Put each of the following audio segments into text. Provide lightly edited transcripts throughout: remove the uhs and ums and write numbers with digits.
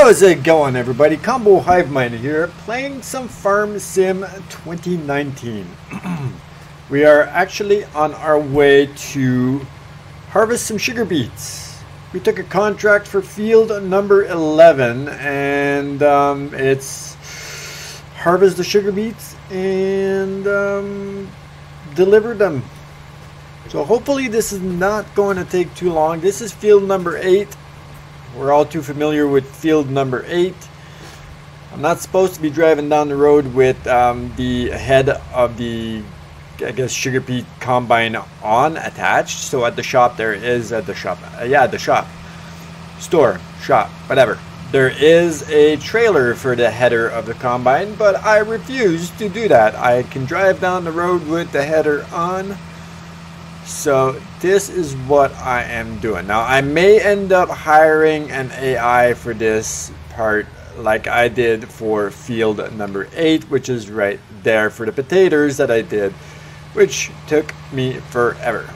How's it going, everybody? Combo Hive Mind here, playing some Farm Sim 2019. We are actually on our way to harvest some sugar beets. We took a contract for field number 11, and it's harvest the sugar beets and deliver them. So hopefully this is not going to take too long. This is field number 8. We're all too familiar with field number 8. I'm not supposed to be driving down the road with the head of the, I guess, sugar beet combine on attached. So at the shop there is, at the shop, the shop, store, shop, whatever. There is a trailer for the header of the combine, but I refuse to do that. I can drive down the road with the header on. So this is what I am doing. Now I may end up hiring an AI for this part like I did for field number 8, which is right there for the potatoes that I did, which took me forever.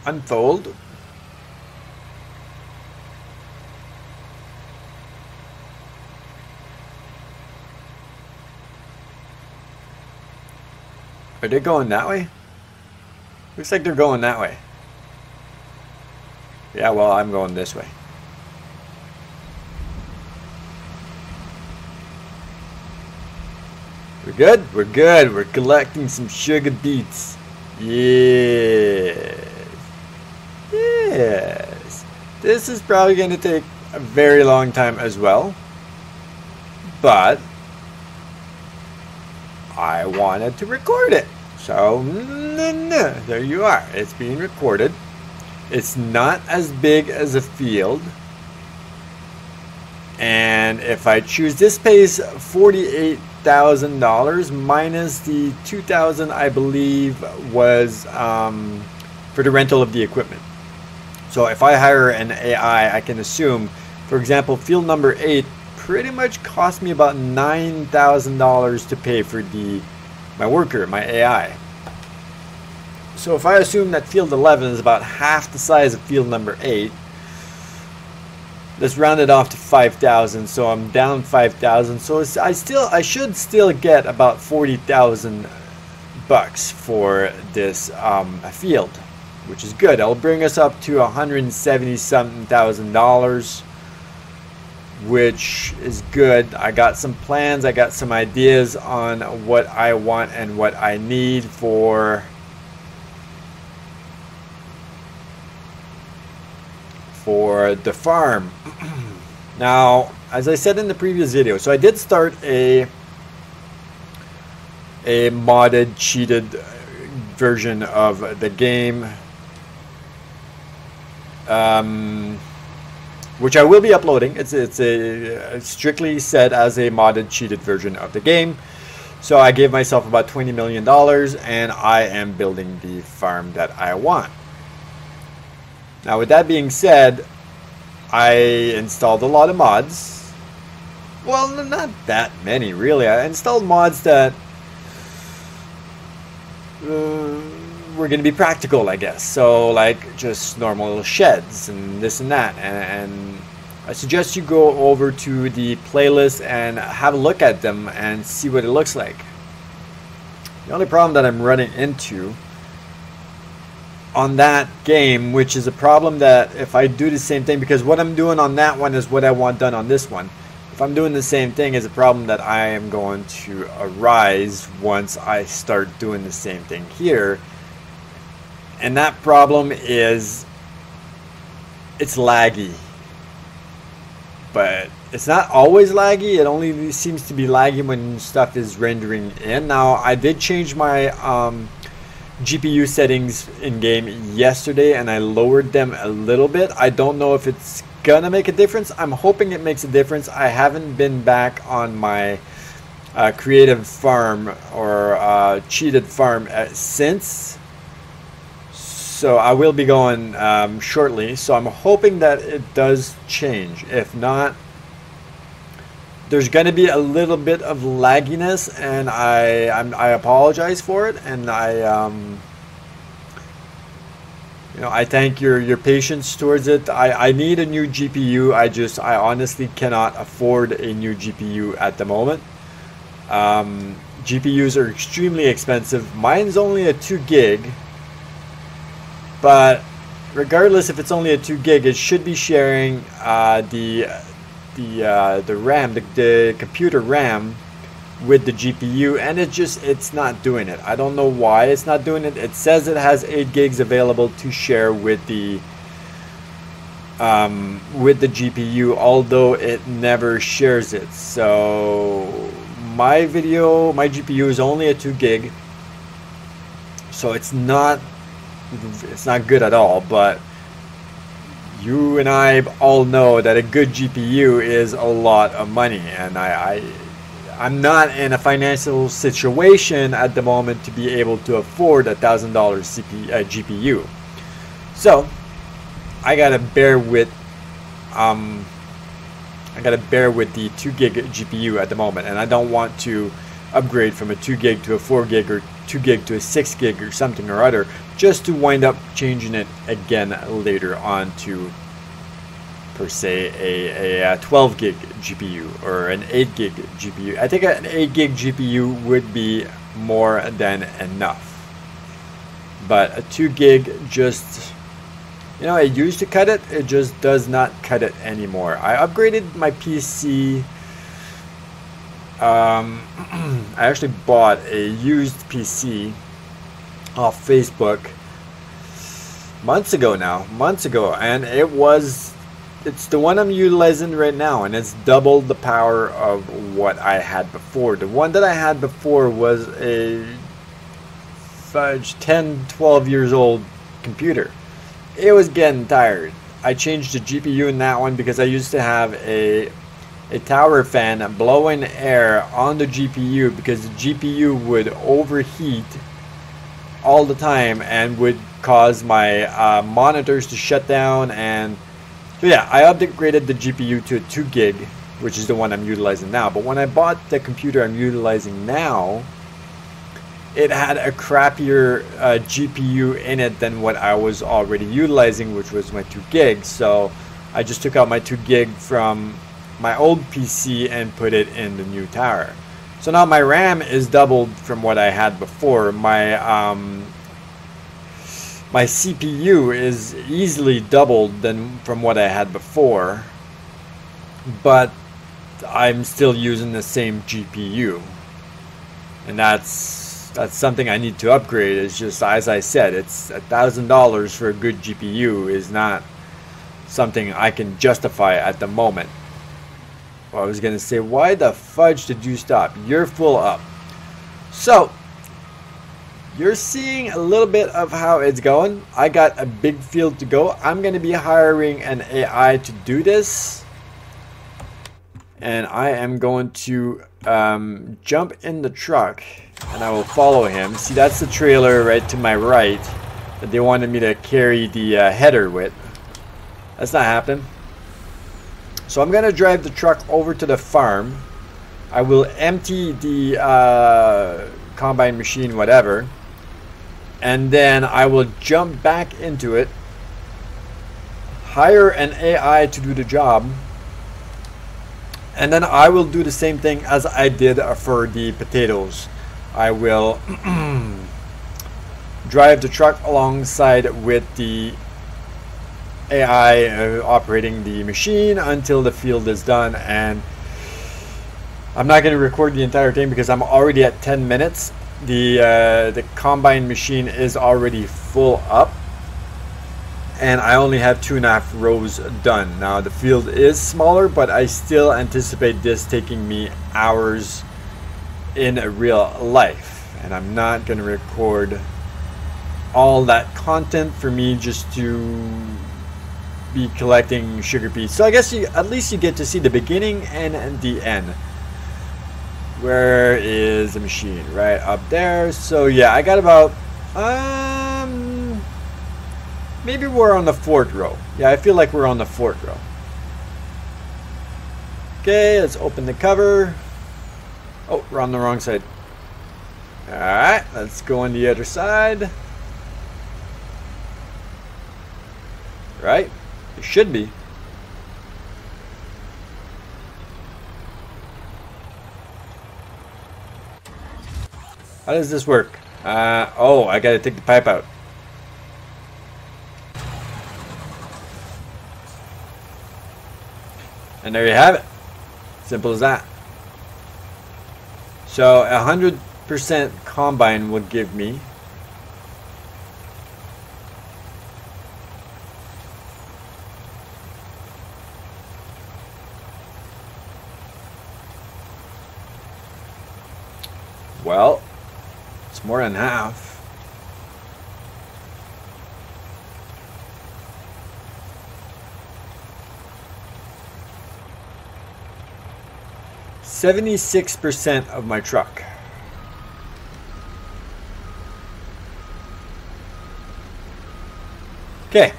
Unfold. Are they going that way? Looks like they're going that way. Yeah, well, I'm going this way. We're good? We're good. We're collecting some sugar beets. Yes. Yes. This is probably going to take a very long time as well. But I wanted to record it. So, there you are. It's being recorded. It's not as big as a field. And if I choose, this pays $48,000 minus the $2,000 I believe was for the rental of the equipment. So if I hire an AI, I can assume, for example, field number 8 pretty much cost me about $9,000 to pay for my worker, my AI. So if I assume that field 11 is about half the size of field number 8, let's round it off to 5,000. So I'm down 5,000. So I should still get about 40,000 bucks for this field, which is good. It'll bring us up to 170 something thousand dollars, which is good. I got some plans, I got some ideas on what I want and what I need for the farm. Now, as I said in the previous video, so I did start a modded, cheated version of the game, which I will be uploading. It's a strictly set as a modded, cheated version of the game. So I gave myself about $20 million, and I am building the farm that I want. Now, with that being said, I installed a lot of mods. Well, not that many, really. I installed mods that were going to be practical, I guess. So, like, just normal sheds and this and that. And I suggest you go over to the playlist and have a look at them and see what it looks like. The only problem that I'm running into on that game, which is a problem that if I do the same thing, because what I'm doing on that one is what I want done on this one. If I'm doing the same thing, is a problem that I am going to arise once I start doing the same thing here. And that problem is it's laggy. But it's not always laggy. It only seems to be laggy when stuff is rendering in. Now, I did change my GPU settings in game yesterday, and I lowered them a little bit. I don't know if it's gonna make a difference. I'm hoping it makes a difference. I haven't been back on my creative farm or cheated farm since, so I will be going shortly. So I'm hoping that it does change. If not, there's going to be a little bit of lagginess, and I apologize for it, and You know, I thank your patience towards it. I need a new GPU. I honestly cannot afford a new GPU at the moment. GPUs are extremely expensive. Mine's only a 2 gig, but regardless if it's only a 2 gig, it should be sharing the RAM, the computer RAM, with the GPU, and it's not doing it. I don't know why it's not doing it. It says it has 8 gigs available to share with the GPU, although it never shares it. So my GPU is only a 2 gig, so it's not good at all. But you and I all know that a good GPU is a lot of money, and I'm not in a financial situation at the moment to be able to afford $1,000 GPU. So I gotta bear with the 2 gig GPU at the moment, and I don't want to upgrade from a 2 gig to a 4 gig or 2 gig to a 6 gig or something or other, just to wind up changing it again later on to, per se, a 12 gig GPU or an 8 gig GPU. I think an 8 gig GPU would be more than enough, but a 2 gig just, you know, it used to cut it. It just does not cut it anymore. I upgraded my PC. I actually bought a used PC off Facebook months ago, and it's the one I'm utilizing right now, and it's double the power of what I had before. The one that I had before was a 10-12 years old computer. It was getting tired. I changed the GPU in that one because I used to have a tower fan blowing air on the GPU, because the GPU would overheat all the time and would cause my monitors to shut down. And so yeah, I upgraded the GPU to a 2 gig, which is the one I'm utilizing now. But when I bought the computer I'm utilizing now, it had a crappier GPU in it than what I was already utilizing, which was my 2 gig. So I just took out my 2 gig from my old PC and put it in the new tower. So now my RAM is doubled from what I had before. My CPU is easily doubled from what I had before, but I'm still using the same GPU, and that's something I need to upgrade. It's just, as I said, it's $1,000 for a good GPU is not something I can justify at the moment. Well, I was gonna say, why the fudge did you stop? You're full up. So you're seeing a little bit of how it's going. I got a big field to go. I'm going to be hiring an AI to do this, and I am going to jump in the truck and I will follow him. See, that's the trailer right to my right that they wanted me to carry the header with. That's not happening. So I'm going to drive the truck over to the farm. I will empty the combine machine, whatever, and then I will jump back into it, hire an AI to do the job, and then I will do the same thing as I did for the potatoes. I will drive the truck alongside with the AI operating the machine until the field is done. And I'm not going to record the entire thing because I'm already at 10 minutes. The combine machine is already full up, and I only have 2.5 rows done. Now the field is smaller, but I still anticipate this taking me hours in real life, and I'm not going to record all that content for me just to be collecting sugar beets. So I guess at least you get to see the beginning and the end. Where is the machine? Right up there. So yeah, I got about maybe we're on the 4th row. Yeah, I feel like we're on the 4th row. Okay, let's open the cover. Oh, we're on the wrong side. Alright, let's go on the other side. right? It should be. How does this work? Oh, I gotta take the pipe out. And there you have it. Simple as that. So 100% combine would give me well, it's more than half. %76% of my truck. Okay.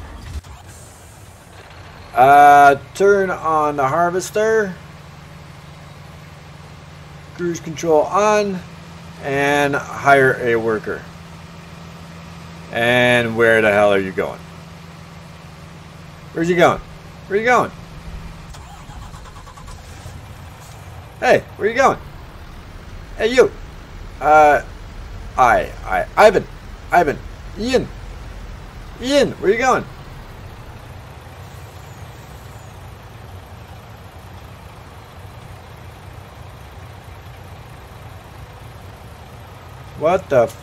Turn on the harvester. Cruise control on. And hire a worker. And where the hell are you going? Where's he going? Where are you going? Hey, where you going? Hey, you. Ivan, Ian, where you going? What the f...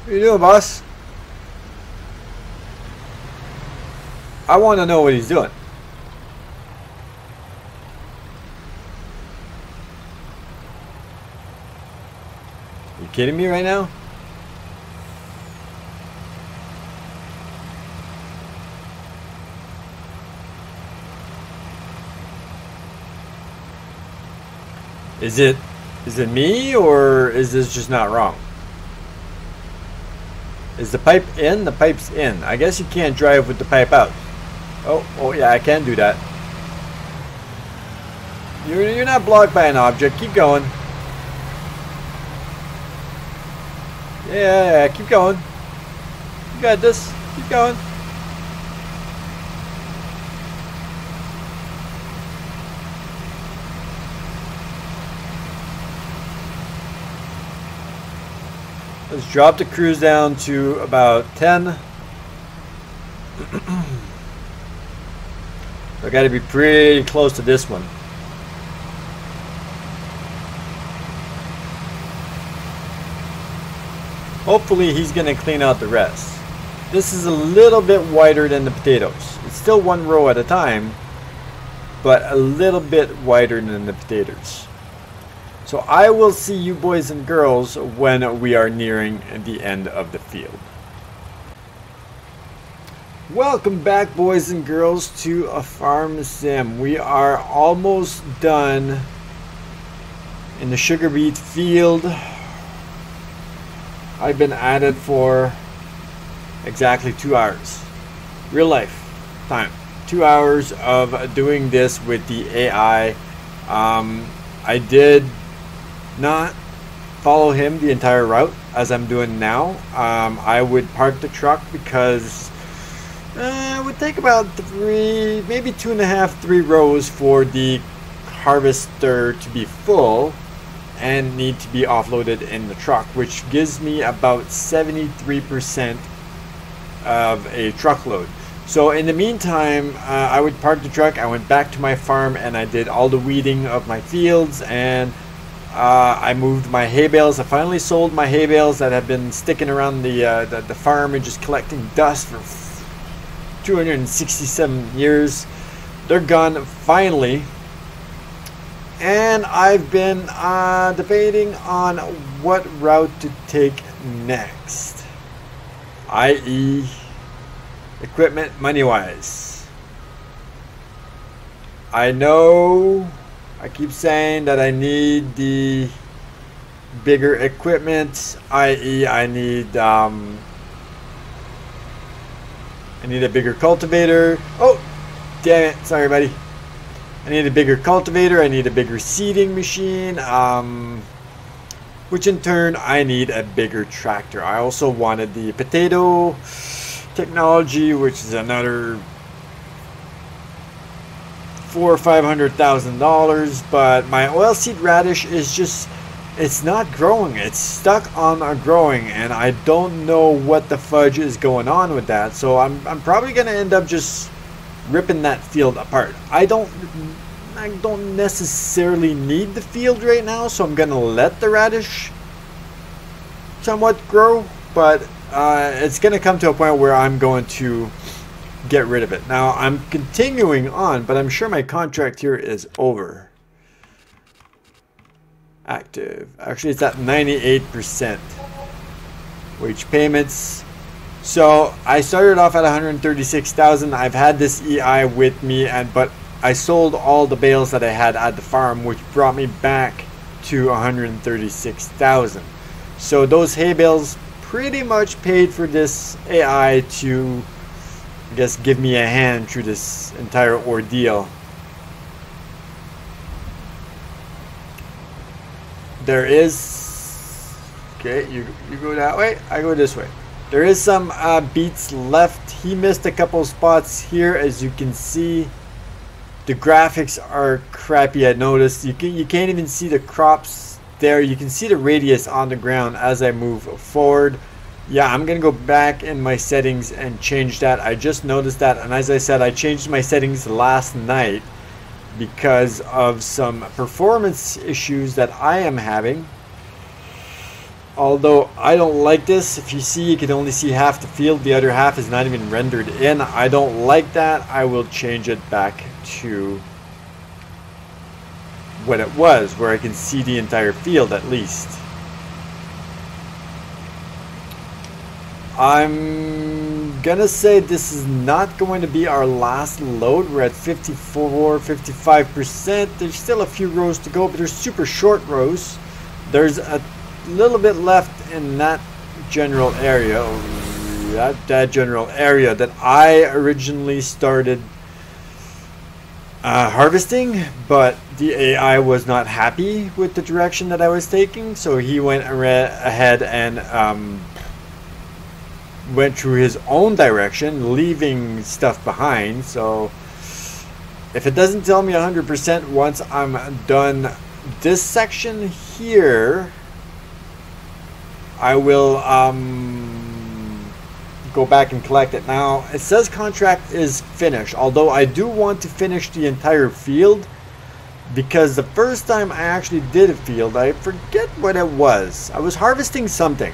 What are you doing, boss? I want to know what he's doing. You kidding me right now? Is it me, or is this just not wrong? Is the pipe in? The pipe's in. I guess you can't drive with the pipe out. Oh yeah, I can do that. You're not blocked by an object. Keep going. Yeah, keep going. You got this. Keep going. Let's drop the cruise down to about 10. I got to be pretty close to this one. Hopefully he's going to clean out the rest. This is a little bit wider than the potatoes. It's still one row at a time, but a little bit wider than the potatoes. So I will see you boys and girls when we are nearing the end of the field. Welcome back, boys and girls, to a farm sim. We are almost done in the sugar beet field. I've been at it for exactly 2 hours. Real life time. 2 hours of doing this with the AI. I did not follow him the entire route as I'm doing now. I would park the truck because it would take about 3, maybe 2.5, 3 rows for the harvester to be full and need to be offloaded in the truck, which gives me about 73% of a truckload. So in the meantime, I would park the truck, I went back to my farm, and I did all the weeding of my fields, and I moved my hay bales. I finally sold my hay bales that have been sticking around the farm and just collecting dust for 267 years. They're gone finally. And I've been debating on what route to take next, i.e. equipment money-wise. I know I keep saying that I need the bigger equipment, i.e. I need a bigger cultivator. Oh, damn it, sorry buddy. I need a bigger cultivator, I need a bigger seeding machine, which in turn I need a bigger tractor. I also wanted the potato technology, which is another $400,000 or $500,000. But my oilseed radish is just, it's not growing. It's stuck on a growing, and I don't know what the fudge is going on with that. So I'm probably gonna end up just ripping that field apart. I don't necessarily need the field right now, so I'm gonna let the radish somewhat grow, but it's gonna come to a point where I'm going to get rid of it. Now I'm continuing on, but I'm sure my contract here is over. Active. Actually, it's at 98%. Wage payments. So I started off at 136,000. I've had this EI with me, but I sold all the bales that I had at the farm, which brought me back to 136,000. So those hay bales pretty much paid for this AI to, I guess, give me a hand through this entire ordeal. There is, okay, you go that way, I go this way. There is some BEETS left. He missed a couple spots here, as you can see. The graphics are crappy. I noticed you can't even see the crops there. You can see the radius on the ground as I move forward. Yeah, I'm gonna go back in my settings and change that. I just noticed that, and as I said, I changed my settings last night because of some performance issues that I am having. Although I don't like this. If you see, you can only see half the field. The other half is not even rendered in. I don't like that. I will change it back to what it was, where I can see the entire field at least. I'm gonna say this is not going to be our last load. We're at 54, 55%. There's still a few rows to go, but they're super short rows. There's a little bit left in that general area, that general area that I originally started harvesting, but the AI was not happy with the direction that I was taking, so he went ahead and went through his own direction, leaving stuff behind. So if it doesn't tell me 100% once I'm done this section here, I will go back and collect it. Now it says contract is finished, although I do want to finish the entire field, because the first time I actually did a field, I forget what it was. I was harvesting something,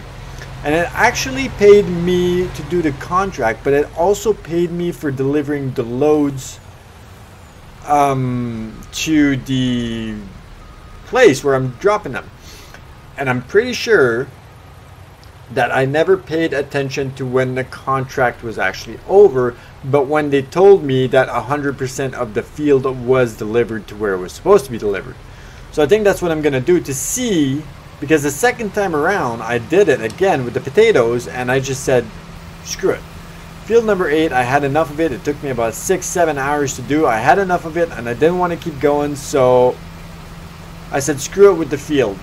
and it actually paid me to do the contract, but it also paid me for delivering the loads to the place where I'm dropping them. And I'm pretty sure that I never paid attention to when the contract was actually over, but when they told me that 100% of the field was delivered to where it was supposed to be delivered. So I think that's what I'm going to do to see, because the second time around I did it again with the potatoes, and I just said screw it. Field number 8, I had enough of it. It took me about 6-7 hours to do. I had enough of it and I didn't want to keep going, so I said screw it with the field.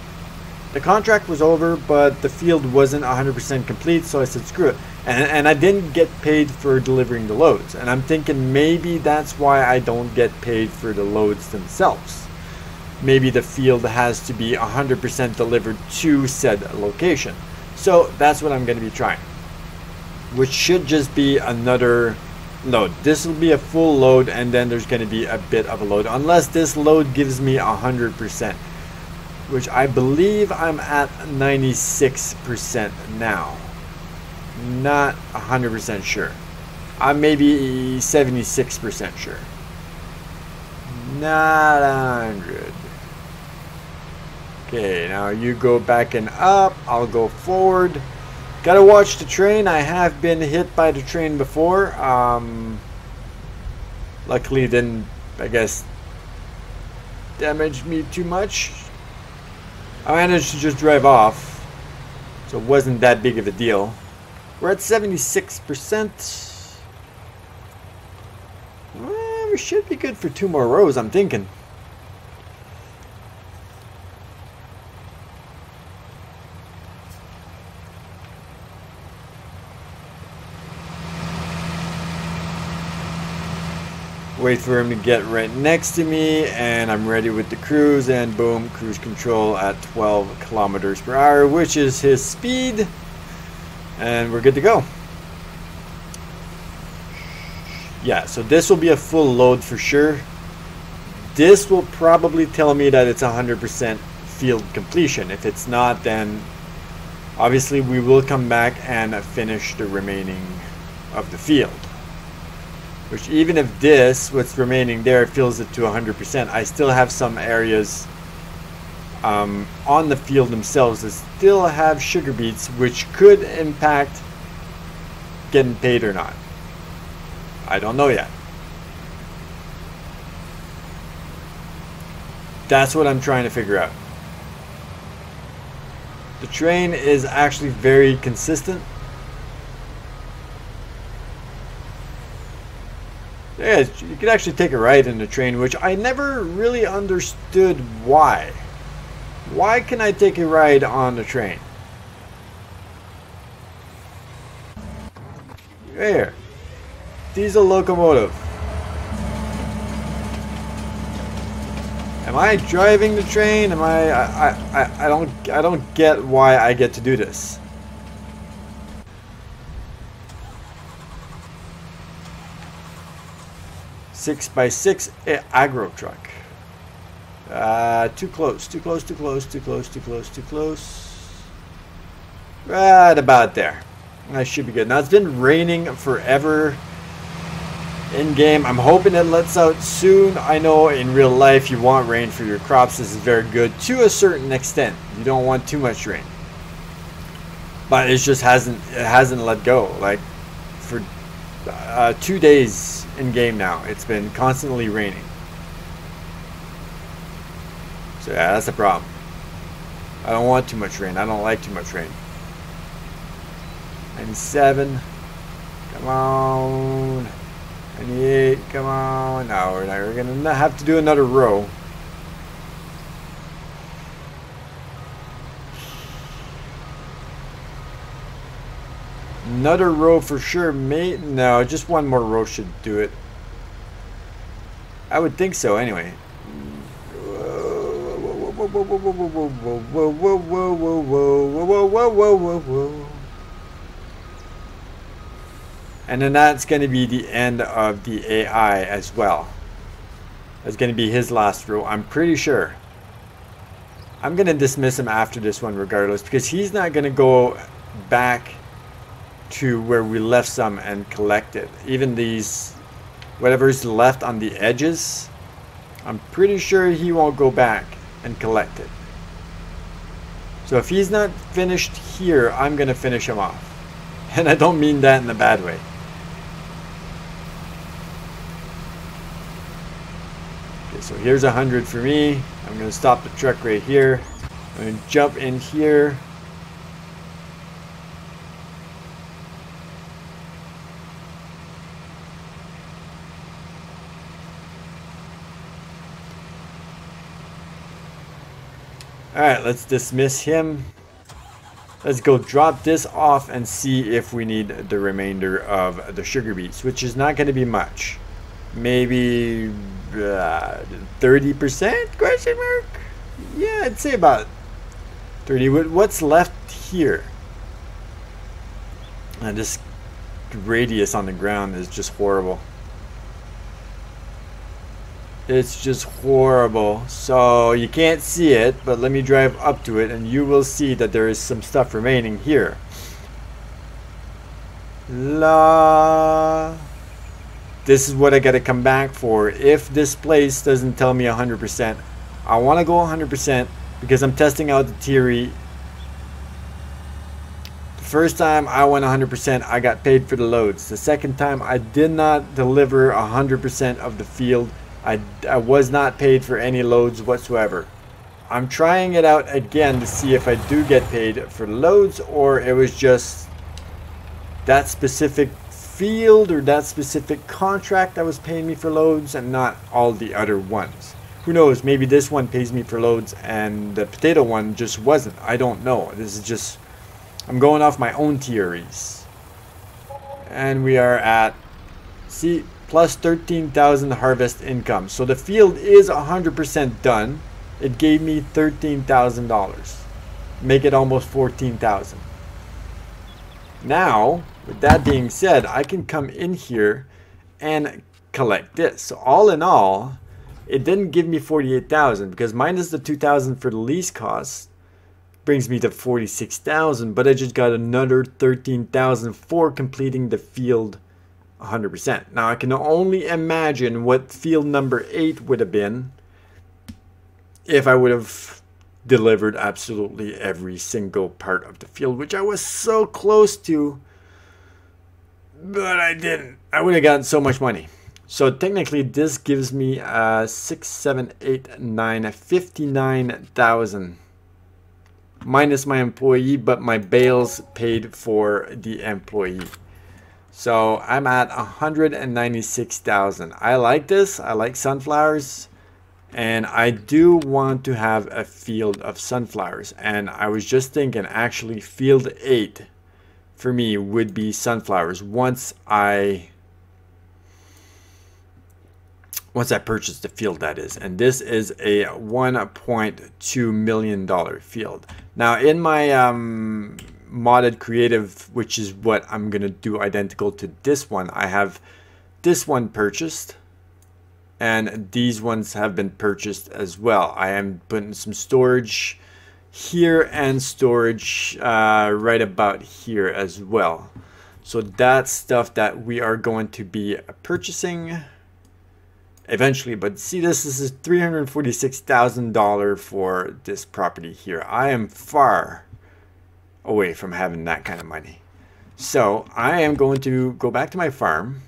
The contract was over, but the field wasn't 100% complete, so I said screw it. And I didn't get paid for delivering the loads. And I'm thinking maybe that's why I don't get paid for the loads themselves. Maybe the field has to be 100% delivered to said location. So that's what I'm going to be trying, which should just be another load. This will be a full load, and then there's going to be a bit of a load, unless this load gives me 100%. Which I believe I'm at 96% now. Not 100% sure. I'm maybe 76% sure. Not 100. Okay, now you go back and up. I'll go forward. Gotta watch the train. I have been hit by the train before. Luckily it didn't, I guess, damage me too much. I managed to just drive off, so it wasn't that big of a deal. We're at 76%. Well, we should be good for 2 more rows, I'm thinking. Wait for him to get right next to me, and I'm ready with the cruise, and boom, cruise control at 12 kilometers per hour, which is his speed, and we're good to go. Yeah, so this will be a full load for sure. This will probably tell me that it's 100% field completion. If it's not, then obviously we will come back and finish the remaining of the field. Which, even if this, what's remaining there, fills it to 100%, I still have some areas on the field themselves that still have sugar beets, which could impact getting paid or not. I don't know yet. That's what I'm trying to figure out. The train is actually very consistent. Yeah, you could actually take a ride in the train, which I never really understood why. Why can I take a ride on the train? There. Diesel locomotive. Am I driving the train? Am I don't get why I get to do this. 6x6 agro truck. Too close, too close, too close, too close, too close, too close. Right about there. That should be good. Now, it's been raining forever in game. I'm hoping it lets out soon. I know in real life you want rain for your crops. This is very good to a certain extent. You don't want too much rain. But it just hasn't let go. Like for 2 days in game now, it's been constantly raining. So yeah, that's a problem. I don't want too much rain. I don't like too much rain. 97. Come on. 98. Come on. No, we're gonna have to do another row. Another row for sure, mate. No, just one more row should do it. I would think so, anyway. And then that's going to be the end of the AI as well. That's going to be his last row, I'm pretty sure. I'm going to dismiss him after this one regardless, because he's not going to go back to where we left some and collect it. Even these, whatever's left on the edges, I'm pretty sure he won't go back and collect it. So if he's not finished here, I'm gonna finish him off. And I don't mean that in a bad way. Okay, so here's 100 for me. I'm gonna stop the truck right here. I'm gonna jump in here. Alright, let's dismiss him. Let's go drop this off and see if we need the remainder of the sugar beets, which is not going to be much. Maybe 30%? Question mark? Yeah, I'd say about 30. What's left here? And this radius on the ground is just horrible. It's just horrible. So you can't see it, but let me drive up to it and you will see that there is some stuff remaining here. This is what I gotta come back for. If this place doesn't tell me 100%, I want to go 100% because I'm testing out the theory. The first time I went 100%, I got paid for the loads. The second time I did not deliver 100% of the field. I was not paid for any loads whatsoever. I'm trying it out again to see if I do get paid for loads, or it was just that specific field or that specific contract that was paying me for loads and not all the other ones. Who knows, maybe this one pays me for loads and the potato one just wasn't. I don't know. This is just, I'm going off my own theories. And we are at, see, plus 13,000 harvest income. So the field is 100% done. It gave me $13,000. Make it almost 14,000. Now, with that being said, I can come in here and collect this. So all in all, it didn't give me 48,000 because minus the 2,000 for the lease costs brings me to 46,000, but I just got another 13,000 for completing the field 100%. Now I can only imagine what field number 8 would have been if I would have delivered absolutely every single part of the field, which I was so close to, but I didn't. I would have gotten so much money. So technically this gives me 6, 7, 8, 9, 59,000 minus my employee, but my bales paid for the employee. So I'm at 196,000. I like this. I like sunflowers. And I do want to have a field of sunflowers. And I was just thinking, actually, field 8 for me would be sunflowers once I purchase the field, that is. And this is a $1.2 million field. Now, in my modded creative, which is what I'm going to do identical to this one, I have this one purchased. And these ones have been purchased as well. I am putting some storage here and storage right about here as well. So that's stuff that we are going to be purchasing eventually. But see, this is $346,000 for this property here. I am far away from having that kind of money. So I am going to go back to my farm.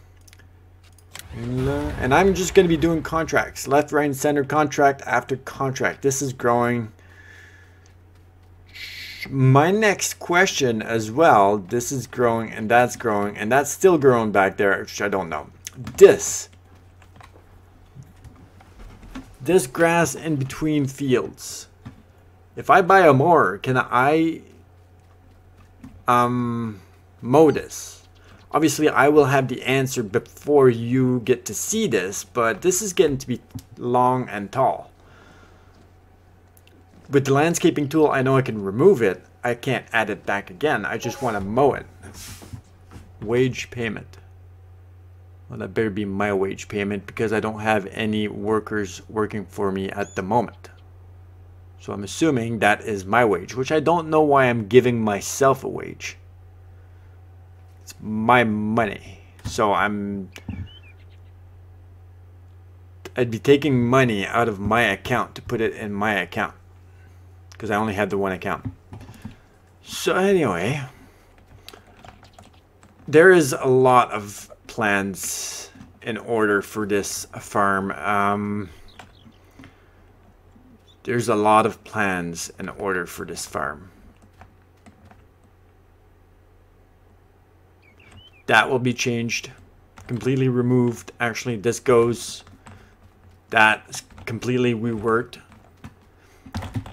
And I'm just going to be doing contracts, left, right, and center, contract after contract. This is growing. My next question as well, this is growing and that's still growing back there, which I don't know. This grass in between fields, if I buy a mower, can I mow this? Obviously, I will have the answer before you get to see this, but this is getting to be long and tall. With the landscaping tool, I know I can remove it. I can't add it back again. I just want to mow it. Wage payment. Well, that better be my wage payment because I don't have any workers working for me at the moment. So I'm assuming that is my wage, which I don't know why I'm giving myself a wage. My money, so I'd be taking money out of my account to put it in my account because I only had the one account. So anyway, there is a lot of plans in order for this farm. There's a lot of plans in order for this farm. That will be changed, completely removed. Actually, this goes. That's completely reworked.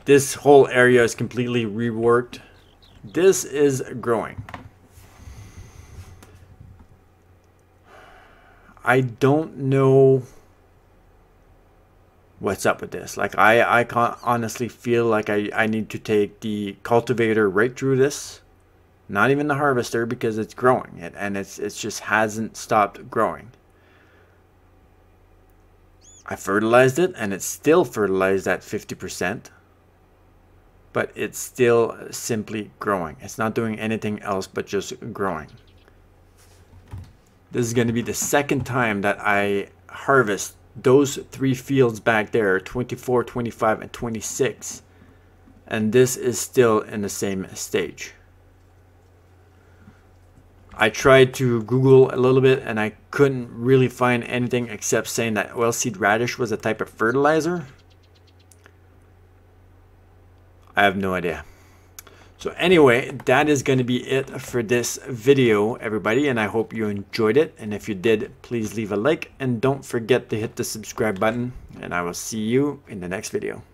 This whole area is completely reworked. This is growing. I don't know what's up with this. Like I can't honestly feel like I need to take the cultivator right through this. Not even the harvester because it's growing and it's just hasn't stopped growing. I fertilized it and it's still fertilized at 50%. But it's still simply growing. It's not doing anything else but just growing. This is going to be the second time that I harvest those 3 fields back there, 24, 25, and 26. And this is still in the same stage. I tried to Google a little bit and I couldn't really find anything except saying that oilseed radish was a type of fertilizer. I have no idea. So anyway, that is going to be it for this video, everybody, and I hope you enjoyed it. And if you did, please leave a like and don't forget to hit the subscribe button, and I will see you in the next video.